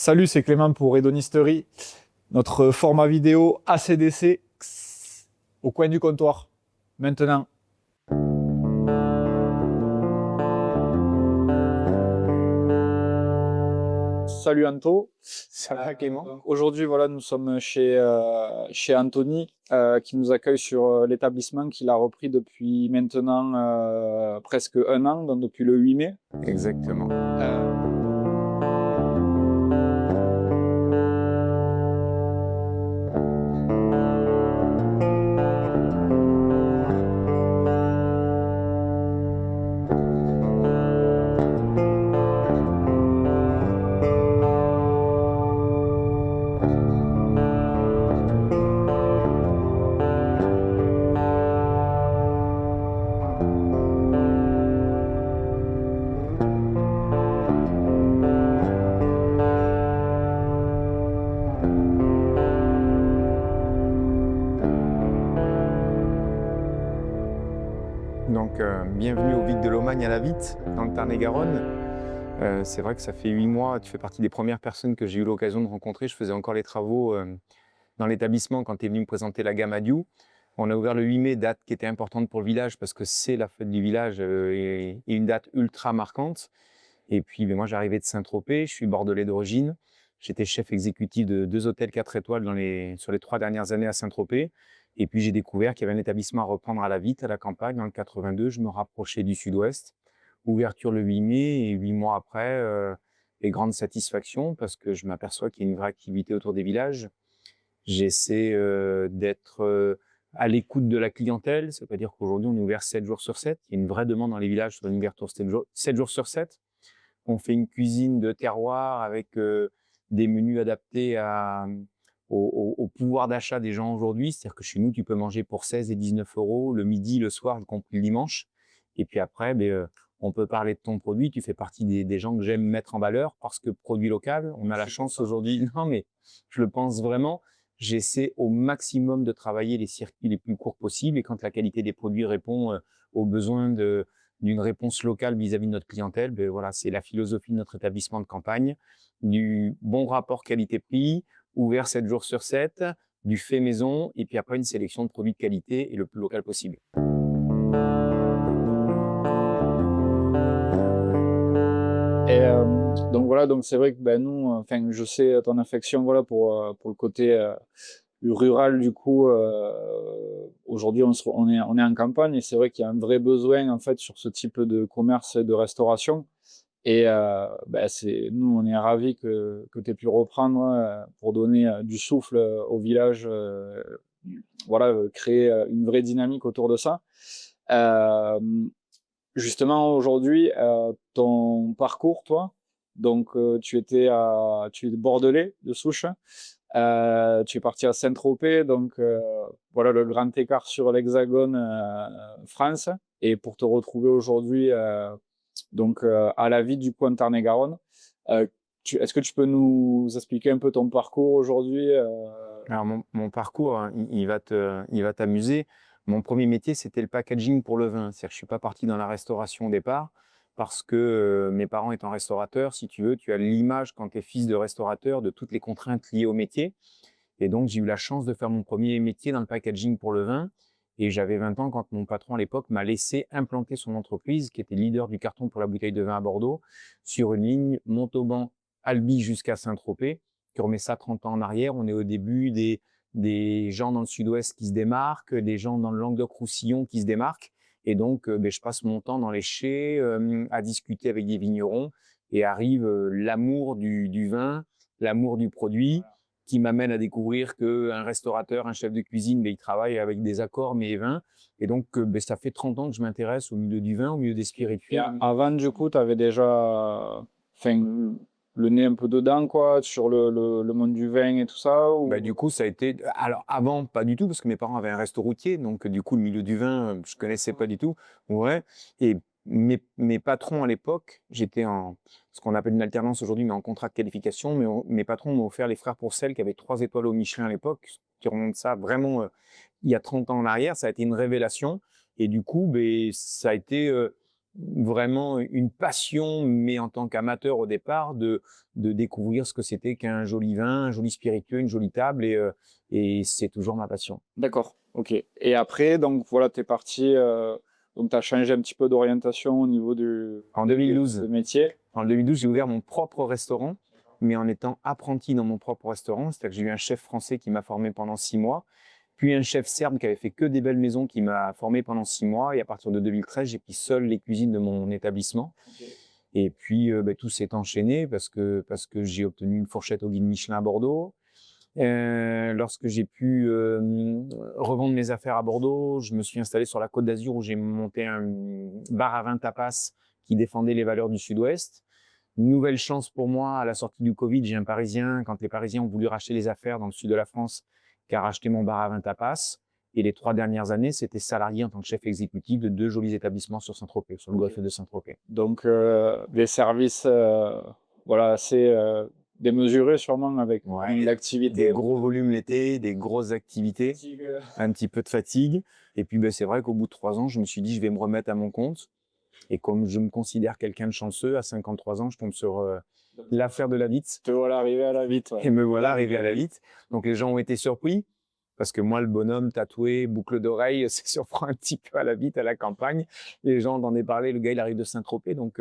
Salut, c'est Clément pour Hédonisterie, notre format vidéo ACDC au coin du comptoir. Maintenant. Salut Anto. Ça va Clément? Aujourd'hui, voilà, nous sommes chez Anthony qui nous accueille sur l'établissement qu'il a repris depuis maintenant presque un an, donc depuis le 8 mai. Exactement. Donc, bienvenue au Vic de Lomagne à la Vitte, dans le Tarn-et-Garonne. C'est vrai que ça fait 8 mois, tu fais partie des premières personnes que j'ai eu l'occasion de rencontrer. Je faisais encore les travaux dans l'établissement quand tu es venu me présenter la gamme Adieu. On a ouvert le 8 mai, date qui était importante pour le village parce que c'est la fête du village et une date ultra marquante. Et puis, moi, j'arrivais de Saint-Tropez, je suis bordelais d'origine. J'étais chef exécutif de 2 hôtels 4 étoiles sur les 3 dernières années à Saint-Tropez. Et puis, j'ai découvert qu'il y avait un établissement à reprendre à la Vitte, à la campagne, dans le 82. Je me rapprochais du sud-ouest. Ouverture le 8 mai et 8 mois après, et grande satisfaction parce que je m'aperçois qu'il y a une vraie activité autour des villages. J'essaie d'être à l'écoute de la clientèle. Ça veut dire qu'aujourd'hui, on est ouvert 7 jours sur 7. Il y a une vraie demande dans les villages sur une ouverture 7 jours sur 7. On fait une cuisine de terroir avec des menus adaptés au pouvoir d'achat des gens aujourd'hui. C'est-à-dire que chez nous, tu peux manger pour 16 et 19 euros le midi, le soir, y compris le dimanche. Et puis après, on peut parler de ton produit. Tu fais partie des gens que j'aime mettre en valeur parce que produit local, on a la chance aujourd'hui. Non, mais je le pense vraiment. J'essaie au maximum de travailler les circuits les plus courts possibles. Et quand la qualité des produits répond aux besoins d'une réponse locale vis-à-vis de notre clientèle, voilà, c'est la philosophie de notre établissement de campagne, du bon rapport qualité-prix, ouvert 7 jours sur 7, du fait maison, et puis après une sélection de produits de qualité et le plus local possible. Et donc voilà, donc c'est vrai que nous, enfin, je sais ton affection, voilà, pour le côté rural du coup. Aujourd'hui, on est en campagne et c'est vrai qu'il y a un vrai besoin en fait sur ce type de commerce et de restauration. Et nous, on est ravis que tu aies pu reprendre pour donner du souffle au village, voilà, créer une vraie dynamique autour de ça. Euh, Justement, aujourd'hui, ton parcours, toi, donc tu es bordelais de souche, tu es parti à Saint-Tropez, donc voilà le grand écart sur l'hexagone France, et pour te retrouver aujourd'hui donc à la Vitte du coup Tarn-et-Garonne. Est-ce que tu peux nous expliquer un peu ton parcours aujourd'hui Alors mon parcours, hein, il va t'amuser. Mon premier métier, c'était le packaging pour le vin. C'est-à-dire que je suis pas parti dans la restauration au départ parce que mes parents étant restaurateurs, si tu veux, tu as l'image quand tu es fils de restaurateur de toutes les contraintes liées au métier. Et donc, j'ai eu la chance de faire mon premier métier dans le packaging pour le vin. Et j'avais 20 ans quand mon patron à l'époque m'a laissé implanter son entreprise, qui était leader du carton pour la bouteille de vin à Bordeaux, sur une ligne Montauban-Albi jusqu'à Saint-Tropez. Tu remets ça 30 ans en arrière, on est au début des gens dans le sud-ouest qui se démarquent, des gens dans le Languedoc-Roussillon qui se démarquent. Et donc, je passe mon temps dans les chais à discuter avec des vignerons et arrive l'amour du vin, l'amour du produit, qui m'amène à découvrir qu'un restaurateur, un chef de cuisine, il travaille avec des accords, mais vins. Et donc, ça fait 30 ans que je m'intéresse au milieu du vin, au milieu des spiritueux. Et avant, du coup, tu avais déjà le nez un peu dedans, quoi, sur le monde du vin et tout ça ou... Du coup, ça a été... Alors, avant, pas du tout, parce que mes parents avaient un resto routier. Donc, du coup, le milieu du vin, je connaissais pas du tout. Ouais. Et mes patrons à l'époque, j'étais en ce qu'on appelle une alternance aujourd'hui, mais en contrat de qualification. Mais mes patrons m'ont offert les Frères Pourcel, qui avaient 3 étoiles au Michelin à l'époque, qui remontent ça vraiment il y a 30 ans en arrière. Ça a été une révélation. Et du coup, ça a été vraiment une passion, mais en tant qu'amateur au départ, de découvrir ce que c'était qu'un joli vin, un joli spiritueux, une jolie table, et c'est toujours ma passion. D'accord, ok. Et après, donc voilà, tu es parti, donc tu as changé un petit peu d'orientation au niveau En de 2012, métier. En 2012, j'ai ouvert mon propre restaurant, mais en étant apprenti dans mon propre restaurant. C'est-à-dire que j'ai eu un chef français qui m'a formé pendant 6 mois, puis un chef serbe qui avait fait que des belles maisons qui m'a formé pendant 6 mois. Et à partir de 2013, j'ai pris seul les cuisines de mon établissement. Ok. Et puis, tout s'est enchaîné parce que j'ai obtenu une fourchette au guide Michelin à Bordeaux. Lorsque j'ai pu revendre mes affaires à Bordeaux, je me suis installé sur la Côte d'Azur où j'ai monté un bar à vin tapas qui défendait les valeurs du Sud-Ouest. Nouvelle chance pour moi, à la sortie du Covid, j'ai un Parisien, quand les Parisiens ont voulu racheter les affaires dans le sud de la France, qui a racheté mon bar à vin tapas. Et les 3 dernières années, c'était salarié en tant que chef exécutif de 2 jolis établissements sur Saint-Tropez, sur le golfe de Saint-Tropez. Donc des services voilà, assez démesurés sûrement avec Ouais, l'activité. des gros volumes l'été, des grosses activités, un petit peu de fatigue. Et puis, c'est vrai qu'au bout de 3 ans, je me suis dit, je vais me remettre à mon compte. Et comme je me considère quelqu'un de chanceux, à 53 ans, je tombe sur l'affaire de la Vite. Te voilà arrivé à la vite. Ouais. Et me voilà arrivé à la Vite. Donc, les gens ont été surpris. Parce que moi, le bonhomme tatoué, boucle d'oreille, ça surprend un petit peu à la Vite, à la campagne. Les gens en ont parlé, le gars, il arrive de Saint-Tropez. Donc,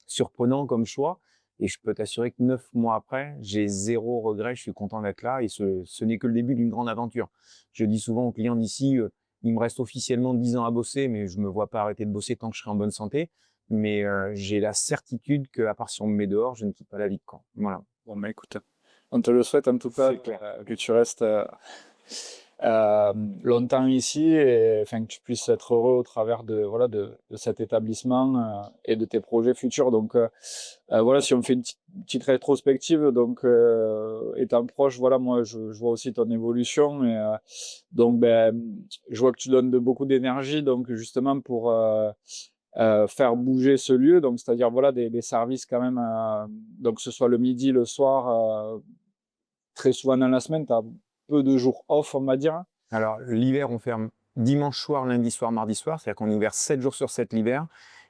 surprenant comme choix. Et je peux t'assurer que 9 mois après, j'ai 0 regret, je suis content d'être là et ce n'est que le début d'une grande aventure. Je dis souvent aux clients d'ici, il me reste officiellement 10 ans à bosser, mais je me vois pas arrêter de bosser tant que je serai en bonne santé. Mais j'ai la certitude qu'à part si on me met dehors, je ne quitte pas la vie de camp. Voilà. Bon, mais écoute, on te le souhaite en tout cas que tu restes longtemps ici et enfin que tu puisses être heureux au travers de voilà de cet établissement et de tes projets futurs. Donc voilà, si on fait une petite rétrospective, donc étant proche, voilà, moi je vois aussi ton évolution et donc ben je vois que tu donnes de beaucoup d'énergie donc justement pour faire bouger ce lieu, donc c'est-à-dire voilà des services quand même, donc que ce soit le midi, le soir, très souvent dans la semaine, tu as peu de jours off, on va dire. Alors, l'hiver, on ferme dimanche soir, lundi soir, mardi soir. C'est-à-dire qu'on est ouvert 7 jours sur 7 l'hiver.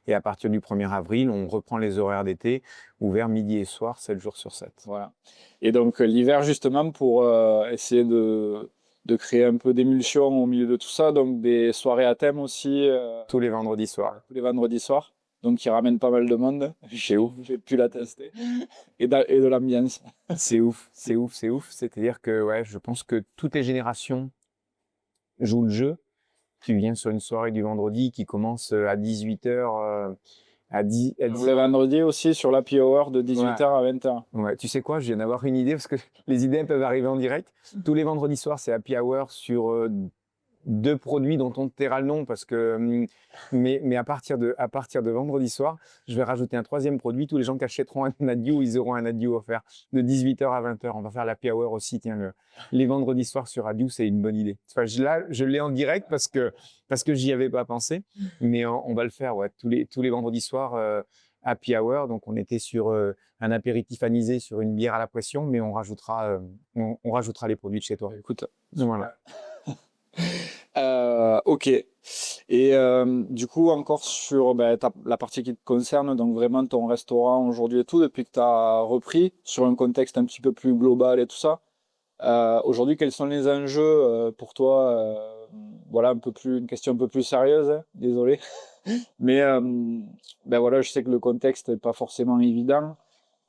Et à partir du 1er avril, on reprend les horaires d'été, ouvert midi et soir, 7 jours sur 7. Voilà. Et donc l'hiver, justement, pour essayer de créer un peu d'émulsion au milieu de tout ça, donc des soirées à thème aussi. Tous les vendredis soirs. Tous les vendredis soirs. Donc qui ramènent pas mal de monde. C'est ouf. J'ai pu la tester. Et de l'ambiance. C'est ouf, c'est ouf, c'est ouf. C'est-à-dire que ouais, je pense que toutes les générations jouent le jeu. Tu viens sur une soirée du vendredi qui commence à 18h, à 10. Le vendredi aussi sur l'happy hour de 18h à 20h. Ouais, tu sais quoi, je viens d'avoir une idée parce que les idées peuvent arriver en direct. Tous les vendredis soirs, c'est happy hour sur 2 produits dont on te taira le nom parce que mais à partir de vendredi soir, je vais rajouter un 3e produit. Tous les gens qui achèteront un adieu, ils auront un adieu offert de 18h à 20h. On va faire l'happy hour aussi. Tiens, les vendredis soirs sur adieu, c'est une bonne idée. Enfin, je l'ai en direct parce que j'y avais pas pensé, mais on va le faire. Ouais, tous les vendredis soirs. Happy hour, donc on était sur un apéritif anisé sur une bière à la pression, mais on rajoutera les produits de chez toi. Écoute, voilà. Ok. Et du coup, encore sur la partie qui te concerne, donc vraiment ton restaurant aujourd'hui et tout, depuis que tu as repris, sur un contexte un petit peu plus global et tout ça, aujourd'hui, quels sont les enjeux pour toi voilà, une question un peu plus sérieuse, hein, désolé. Mais voilà, je sais que le contexte n'est pas forcément évident.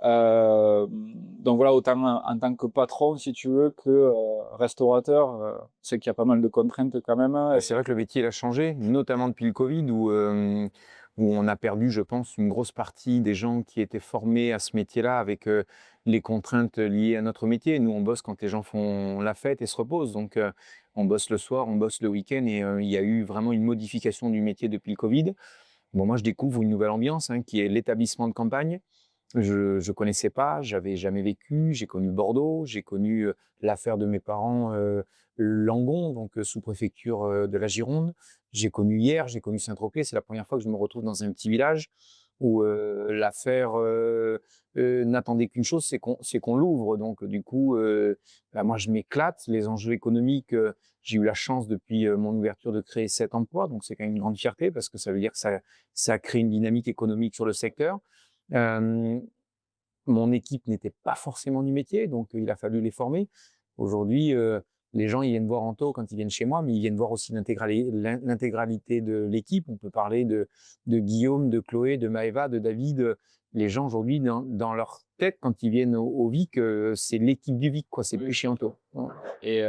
Donc voilà, autant en tant que patron, si tu veux, que restaurateur, c'est qu'il y a pas mal de contraintes quand même. C'est vrai que le métier il a changé, notamment depuis le Covid, où on a perdu, je pense, une grosse partie des gens qui étaient formés à ce métier-là avec les contraintes liées à notre métier. Nous, on bosse quand les gens font la fête et se reposent. Donc, on bosse le soir, on bosse le week-end et il y a eu vraiment une modification du métier depuis le Covid. Bon, moi, je découvre une nouvelle ambiance qui est l'établissement de campagne. Je ne connaissais pas, j'avais jamais vécu. J'ai connu Bordeaux, j'ai connu l'affaire de mes parents, Langon, donc sous-préfecture de la Gironde. J'ai connu Hyères, j'ai connu Saint-Tropez. C'est la première fois que je me retrouve dans un petit village. où l'affaire n'attendait qu'une chose, c'est qu'on l'ouvre. Donc, du coup, moi, je m'éclate. Les enjeux économiques, j'ai eu la chance depuis mon ouverture de créer 7 emplois. Donc, c'est quand même une grande fierté parce que ça veut dire que ça crée une dynamique économique sur le secteur. Mon équipe n'était pas forcément du métier, donc il a fallu les former. Aujourd'hui, les gens, ils viennent voir Anto quand ils viennent chez moi, mais ils viennent voir aussi l'intégralité de l'équipe. On peut parler de Guillaume, de Chloé, de Maëva, de David. Les gens aujourd'hui, dans leur tête, quand ils viennent au Vic, c'est l'équipe du Vic, quoi. C'est plus chez Anto. Ouais. Et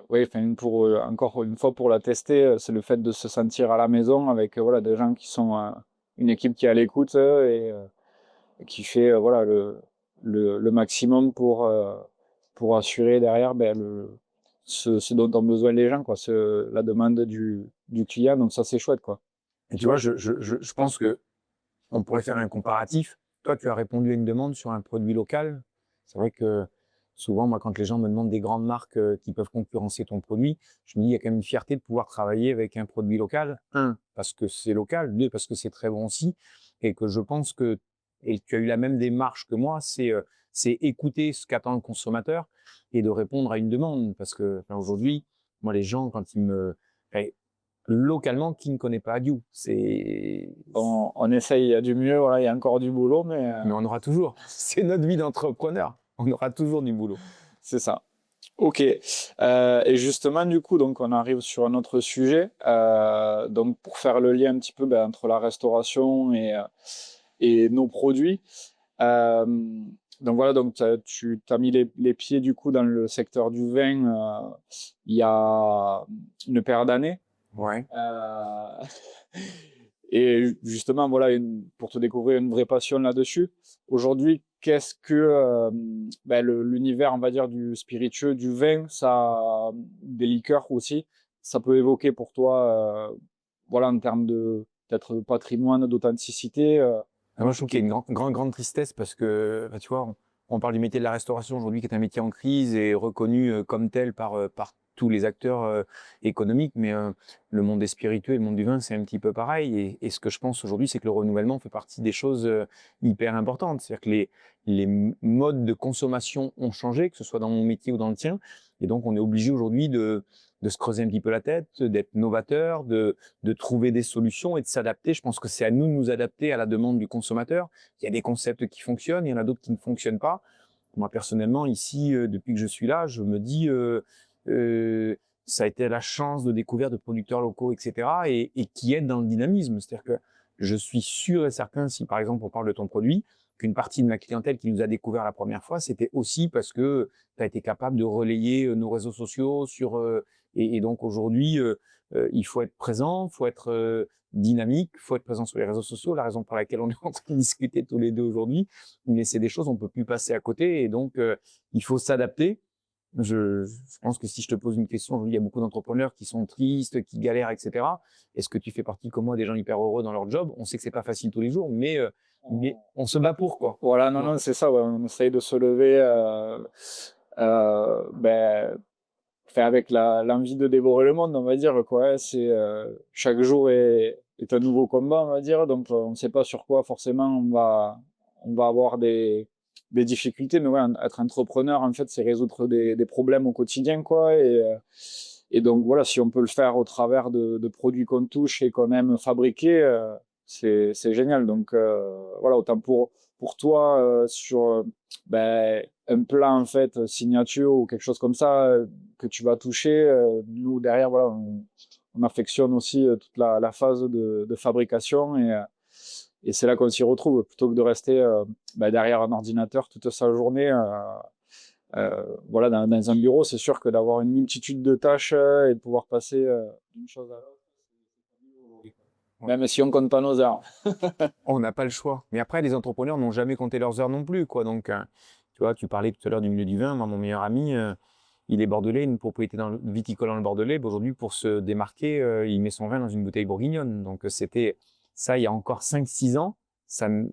oui, pour encore une fois pour la tester, c'est le fait de se sentir à la maison avec voilà des gens qui sont une équipe qui est à l'écoute et qui fait voilà le maximum pour assurer derrière ce dont ont besoin les gens, quoi, la demande du client. Donc ça, c'est chouette, quoi. Et tu vois, je pense que on pourrait faire un comparatif. Toi, tu as répondu à une demande sur un produit local. C'est vrai que souvent, moi, quand les gens me demandent des grandes marques qui peuvent concurrencer ton produit, je me dis, il y a quand même une fierté de pouvoir travailler avec un produit local. Un, parce que c'est local. Deux, parce que c'est très bon aussi. Et que je pense que, et tu as eu la même démarche que moi, c'est écouter ce qu'attend le consommateur et de répondre à une demande. Parce que aujourd'hui, moi, les gens, quand ils me... Localement, qui ne connaît pas Adieu? On essaye, il y a du mieux, voilà, il y a encore du boulot, mais on aura toujours. C'est notre vie d'entrepreneur. On aura toujours du boulot. C'est ça. Ok. Et justement, du coup, donc on arrive sur un autre sujet. Donc pour faire le lien un petit peu entre la restauration et nos produits. Donc voilà, donc tu t'as mis les pieds du coup dans le secteur du vin il y a une paire d'années. Ouais. Et justement, voilà, pour te découvrir une vraie passion là-dessus. Aujourd'hui, qu'est-ce que l'univers, on va dire, du spiritueux, du vin, ça, des liqueurs aussi, ça peut évoquer pour toi, voilà, en termes de peut-être de patrimoine, d'authenticité. Moi, je trouve qu'il y a une grande tristesse parce que, tu vois, on parle du métier de la restauration aujourd'hui qui est un métier en crise et reconnu comme tel par tous les acteurs économiques, mais le monde des spiritueux et le monde du vin, c'est un petit peu pareil. Et ce que je pense aujourd'hui, c'est que le renouvellement fait partie des choses hyper importantes. C'est-à-dire que les modes de consommation ont changé, que ce soit dans mon métier ou dans le tien. Et donc, on est obligé aujourd'hui de se creuser un petit peu la tête, d'être novateur, de trouver des solutions et de s'adapter. Je pense que c'est à nous de nous adapter à la demande du consommateur. Il y a des concepts qui fonctionnent, il y en a d'autres qui ne fonctionnent pas. Moi, personnellement, ici, depuis que je suis là, je me dis, ça a été la chance de découvrir de producteurs locaux, etc., et qui aident dans le dynamisme. C'est-à-dire que je suis sûr et certain, si par exemple on parle de ton produit, qu'une partie de ma clientèle qui nous a découvert la première fois, c'était aussi parce que tu as été capable de relayer nos réseaux sociaux et donc aujourd'hui, il faut être présent, il faut être dynamique, il faut être présent sur les réseaux sociaux, la raison pour laquelle on est en train de discuter tous les deux aujourd'hui, mais c'est des choses on peut plus passer à côté et donc il faut s'adapter. Je pense que si je te pose une question, il y a beaucoup d'entrepreneurs qui sont tristes, qui galèrent, etc. Est-ce que tu fais partie comme moi des gens hyper heureux dans leur job? On sait que c'est pas facile tous les jours, mais on se bat pour, quoi. Voilà, non, c'est ça, ouais, on essaye de se lever avec l'envie de dévorer le monde, on va dire, quoi. Ouais, chaque jour est un nouveau combat, on va dire, donc on ne sait pas sur quoi forcément on va avoir des difficultés, mais ouais, être entrepreneur, en fait, c'est résoudre des problèmes au quotidien, quoi, et donc voilà, si on peut le faire au travers de produits qu'on touche et qu'on aime fabriquer, c'est génial. Donc voilà, autant pour toi sur un plat en fait signature ou quelque chose comme ça que tu vas toucher, nous derrière voilà on affectionne aussi toute la phase de fabrication et c'est là qu'on s'y retrouve plutôt que de rester derrière un ordinateur toute sa journée. Voilà, dans un bureau, c'est sûr que d'avoir une multitude de tâches et de pouvoir passer d'une chose à l'autre, même si on compte pas nos heures. On n'a pas le choix. Mais après, les entrepreneurs n'ont jamais compté leurs heures non plus, quoi. Donc, tu vois, tu parlais tout à l'heure du milieu du vin. Moi, mon meilleur ami, il est bordelais, une propriété viticole dans le Bordelais. Aujourd'hui, pour se démarquer, il met son vin dans une bouteille bourguignonne. Donc, c'était ça il y a encore 5-6 ans. Ça ne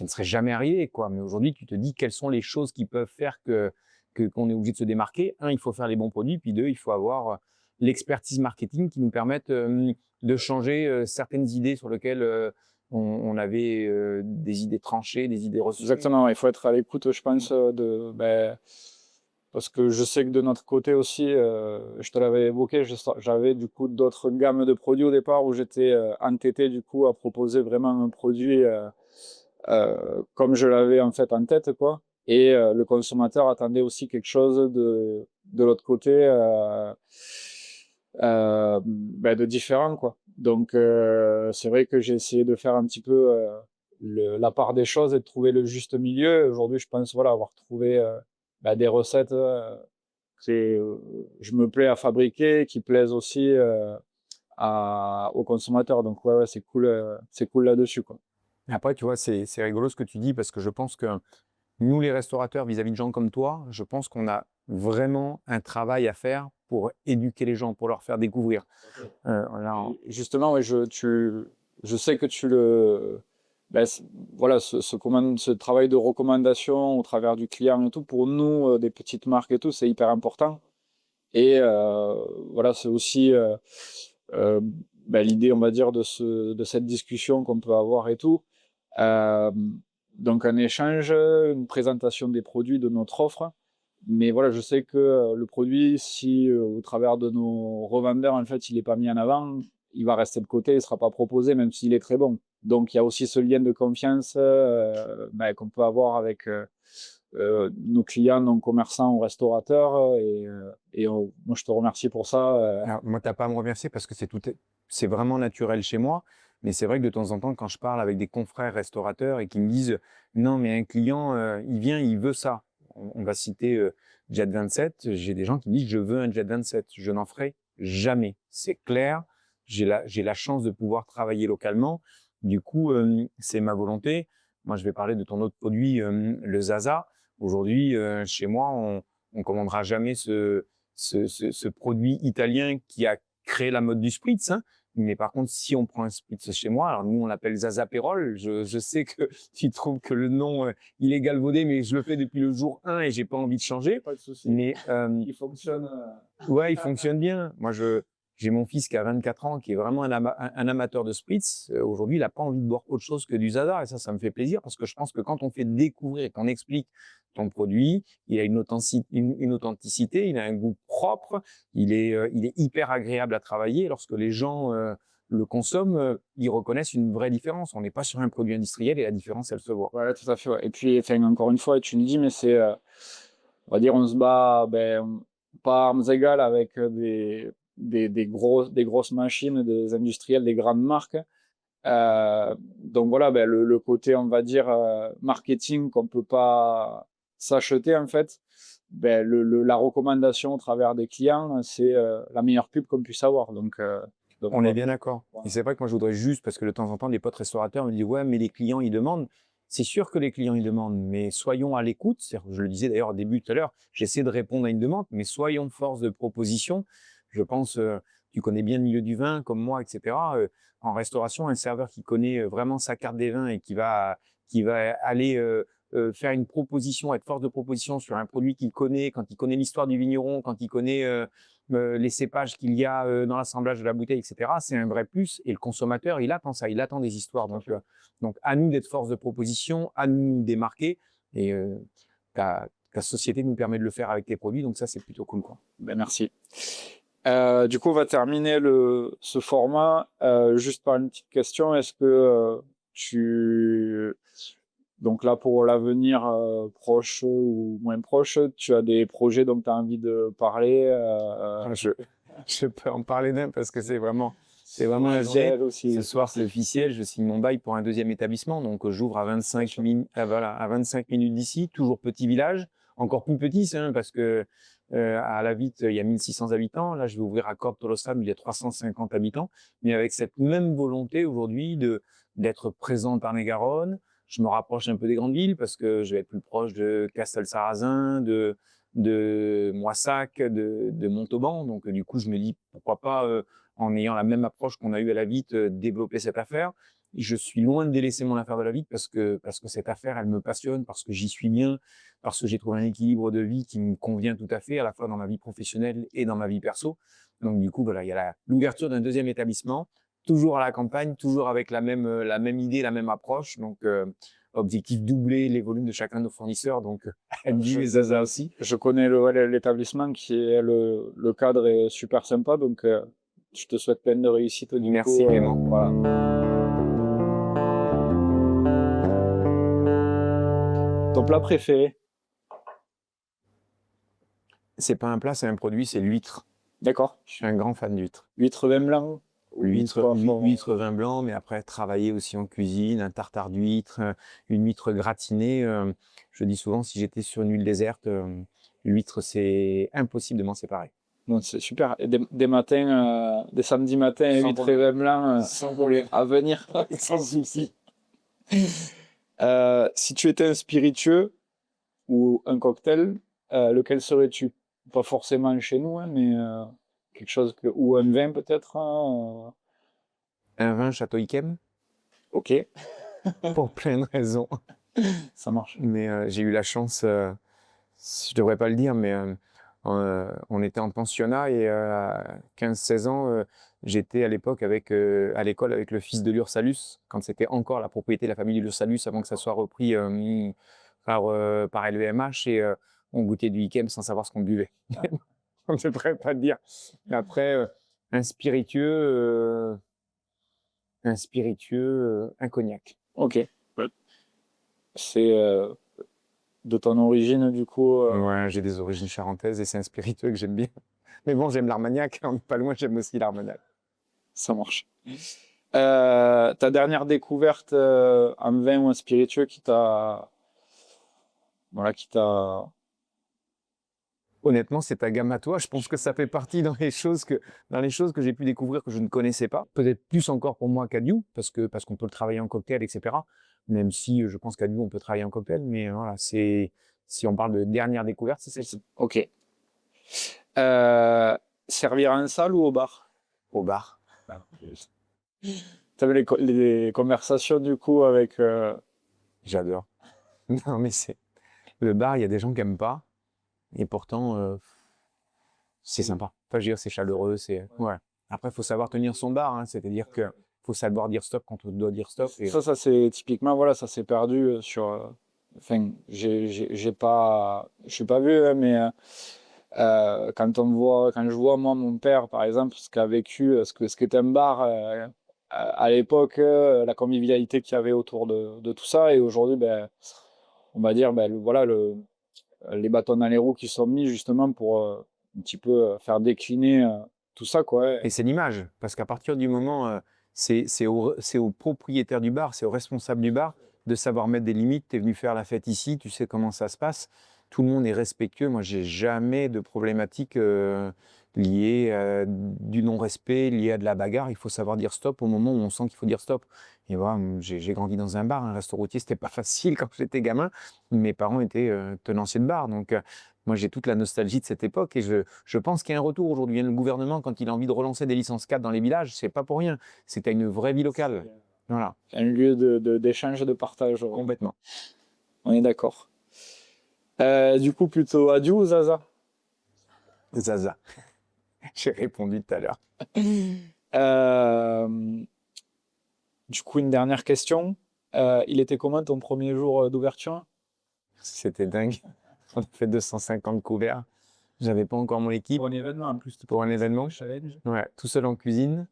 serait jamais arrivé, quoi. Mais aujourd'hui, tu te dis quelles sont les choses qui peuvent faire qu'on est obligé de se démarquer. Un, il faut faire les bons produits. Puis deux, il faut avoir l'expertise marketing qui nous permette de changer certaines idées sur lesquelles on avait des idées tranchées, des idées reçues. Exactement, il faut être à l'écoute, je pense, parce que je sais que de notre côté aussi, je te l'avais évoqué, j'avais du coup d'autres gammes de produits au départ où j'étais entêté du coup à proposer vraiment un produit comme je l'avais en fait en tête, quoi. Et le consommateur attendait aussi quelque chose de l'autre côté de différent, quoi. Donc c'est vrai que j'ai essayé de faire un petit peu la part des choses et de trouver le juste milieu. Aujourd'hui, je pense voilà avoir trouvé des recettes je me plais à fabriquer, qui plaisent aussi aux consommateurs. Donc ouais, c'est cool là-dessus, quoi. Après, tu vois, c'est rigolo ce que tu dis parce que je pense que nous, les restaurateurs, vis-à-vis de gens comme toi, je pense qu'on a vraiment un travail à faire pour éduquer les gens, pour leur faire découvrir. Justement, ouais, je sais que tu le, voilà, ce travail de recommandation au travers du client et tout, pour nous, des petites marques et tout, c'est hyper important. Et voilà, c'est aussi euh, l'idée, on va dire, de cette discussion qu'on peut avoir et tout. Euh, donc un échange, une présentation des produits, de notre offre. Mais voilà, je sais que le produit, si au travers de nos revendeurs, en fait, il n'est pas mis en avant, il va rester de côté, il ne sera pas proposé, même s'il est très bon. Donc il y a aussi ce lien de confiance qu'on peut avoir avec nos clients, nos commerçants ou restaurateurs. Moi, je te remercie pour ça. Alors, moi, tu n'as pas à me remercier parce que c'est vraiment naturel chez moi. Mais c'est vrai que de temps en temps, quand je parle avec des confrères restaurateurs et qui me disent non, mais un client, il vient, il veut ça. On va citer Jet 27. J'ai des gens qui me disent je veux un Jet 27. Je n'en ferai jamais. C'est clair. J'ai la chance de pouvoir travailler localement. Du coup, c'est ma volonté. Moi, je vais parler de ton autre produit, le Zaza. Aujourd'hui, chez moi, on commandera jamais ce produit italien qui a créé la mode du spritz. Hein. Mais par contre, si on prend un spritz chez moi, alors nous on l'appelle Zaza Perol. Je sais que tu trouves que le nom il est galvaudé, mais je le fais depuis le jour 1 et j'ai pas envie de changer. Pas de souci. Mais Il fonctionne. ouais, il fonctionne bien. Moi, j'ai mon fils qui a 24 ans, qui est vraiment un amateur de spritz. Aujourd'hui, il n'a pas envie de boire autre chose que du Zaza. Et ça me fait plaisir parce que je pense que quand on fait découvrir et qu'on explique ton produit, il a une authenticité, il a un goût propre, il est hyper agréable à travailler. Lorsque les gens le consomment, ils reconnaissent une vraie différence. On n'est pas sur un produit industriel et la différence, elle se voit. Ouais, tout à fait. Ouais. Et puis, enfin, encore une fois, tu me dis, mais c'est, on va dire, on se bat pas à armes égales avec des grosses machines, des industriels, des grandes marques. Donc voilà, le côté, on va dire, marketing qu'on peut pas s'acheter, en fait, la recommandation au travers des clients, c'est la meilleure pub qu'on puisse avoir. Donc On voilà. est bien d'accord. Voilà. Et c'est vrai que moi, je voudrais juste, parce que de temps en temps, les potes restaurateurs me disent, ouais, mais les clients, ils demandent. C'est sûr que les clients, ils demandent, mais soyons à l'écoute. Je le disais d'ailleurs au début tout à l'heure, j'essaie de répondre à une demande, mais soyons force de proposition. Je pense, tu connais bien le milieu du vin, comme moi, etc. En restauration, un serveur qui connaît vraiment sa carte des vins et qui va aller faire une proposition, être force de proposition sur un produit qu'il connaît, quand il connaît l'histoire du vigneron, quand il connaît les cépages qu'il y a dans l'assemblage de la bouteille, etc. C'est un vrai plus. Et le consommateur, il attend ça, il attend des histoires. Donc à nous d'être force de proposition, à nous de démarquer. Et ta société nous permet de le faire avec tes produits. Donc ça, c'est plutôt cool, quoi. Merci. Du coup, on va terminer ce format juste par une petite question. Est-ce que donc là, pour l'avenir proche ou moins proche, tu as des projets dont tu as envie de parler Je peux en parler d'un parce que c'est vraiment un jet. Ce soir, c'est officiel. Je signe mon bail pour un deuxième établissement. Donc, j'ouvre à 25 minutes d'ici. Toujours petit village. Encore plus petit, hein, parce que à La Vitte, il y a 1600 habitants. Là, je vais ouvrir à Corbe-Tolosam, il y a 350 habitants. Mais avec cette même volonté aujourd'hui d'être présent en Tarn-et-Garonne. Je me rapproche un peu des grandes villes parce que je vais être plus proche de Castel-Sarrazin, de Moissac, de Montauban. Donc, du coup, je me dis, pourquoi pas, en ayant la même approche qu'on a eue à la Vitte, développer cette affaire. Je suis loin de délaisser mon affaire de la Vitte parce que cette affaire, elle me passionne, parce que j'y suis bien, parce que j'ai trouvé un équilibre de vie qui me convient tout à fait, à la fois dans ma vie professionnelle et dans ma vie perso. Donc, du coup, voilà, il y a l'ouverture d'un deuxième établissement toujours à la campagne, toujours avec la même idée, la même approche. Donc, objectif doubler les volumes de chacun de nos fournisseurs. Donc, MJ et Zaza aussi. Je connais l'établissement qui est le cadre est super sympa, donc je te souhaite plein de réussite. Merci, Clément. Voilà. Ton plat préféré? C'est pas un plat, c'est un produit, c'est l'huître. D'accord. Je suis un grand fan d'huître. Huître vin blanc? Huître vin blanc, mais après travailler aussi en cuisine, un tartare d'huître, une huître gratinée. Je dis souvent, si j'étais sur une île déserte, l'huître, c'est impossible de m'en séparer. Bon, c'est super. Et des matins, des samedis matins, huître et vin blanc à venir. Sans souci. Si tu étais un spiritueux ou un cocktail, lequel serais-tu? Pas forcément chez nous, hein, mais quelque chose ou un vin peut-être. Un vin Château Yquem, Ok, pour plein de raisons. ça marche. Mais j'ai eu la chance, je devrais pas le dire, mais on était en pensionnat et à 15-16 ans, j'étais à l'époque à l'école avec le fils de l'Ursalus, quand c'était encore la propriété de la famille de l'Ursalus, avant que ça soit repris par LVMH, et on goûtait du Yquem sans savoir ce qu'on buvait. On ne devrait pas le dire. Après, un spiritueux, un cognac. Ok. C'est de ton origine, du coup. Ouais, j'ai des origines charentaises et c'est un spiritueux que j'aime bien. Mais bon, j'aime l'Armagnac, on n'est pas loin, j'aime aussi l'Armagnac. Ça marche. Ta dernière découverte en vin ou en spiritueux qui t'a. Voilà, qui t'a. Honnêtement, c'est ta gamme à toi. Je pense que ça fait partie dans les choses que j'ai pu découvrir que je ne connaissais pas. Peut-être plus encore pour moi qu'Adieu, parce qu'on peut le travailler en cocktail, etc. Même si je pense qu'Adieu, on peut travailler en cocktail. Mais voilà, si on parle de dernière découverte, c'est celle-ci. Ok. Servir en salle ou au bar? Au bar. Tu avais les conversations du coup avec. J'adore. Non, mais le bar, il y a des gens qui n'aiment pas. Et pourtant, c'est sympa. Enfin, je veux dire, c'est chaleureux. Ouais. Après, il faut savoir tenir son bar. Hein. C'est-à-dire qu'il faut savoir dire stop quand on doit dire stop. Et... Ça c'est typiquement, voilà, ça s'est perdu sur. Enfin, j'ai pas. Je suis pas vieux, hein, mais quand je vois moi mon père, par exemple, ce qu'a vécu, ce qu'était un bar à l'époque, la convivialité qu'il y avait autour de tout ça, et aujourd'hui, ben, on va dire, ben, voilà, les bâtons dans les roues qui sont mis justement pour un petit peu faire décliner tout ça, quoi. Et c'est l'image, parce qu'à partir du moment, c'est au propriétaire du bar, c'est au responsable du bar de savoir mettre des limites. Tu es venu faire la fête ici, tu sais comment ça se passe. Tout le monde est respectueux. Moi, j'ai jamais de problématique liée à du non-respect, liée à de la bagarre. Il faut savoir dire stop au moment où on sent qu'il faut dire stop. Et voilà, j'ai grandi dans un bar, un resto routier, c'était pas facile quand j'étais gamin. Mes parents étaient tenanciers de bar, donc moi j'ai toute la nostalgie de cette époque et je pense qu'il y a un retour aujourd'hui. Le gouvernement, quand il a envie de relancer des licences 4 dans les villages, c'est pas pour rien. C'était une vraie vie locale. Voilà. Un lieu d'échange et de partage. Complètement. On est d'accord. Du coup, plutôt Adieu ou Zaza? Zaza. J'ai répondu tout à l'heure. Du coup, une dernière question. Il était comment ton premier jour d'ouverture? C'était dingue. On a fait 250 couverts. J'avais pas encore mon équipe. Pour un événement en plus. Pour un événement. Challenge. Ouais, tout seul en cuisine.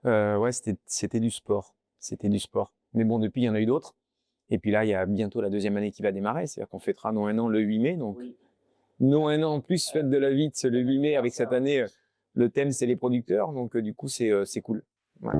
Ouais, c'était du sport. C'était du sport. Mais bon, depuis, il y en a eu d'autres. Et puis là, il y a bientôt la deuxième année qui va démarrer. C'est-à-dire qu'on fêtera nos 1 an le 8 mai. Donc, oui. Nos 1 an en plus, fête de la Vitte, le 8 mai. Avec cette année, le thème, c'est les producteurs. Donc, du coup, c'est cool. Ouais.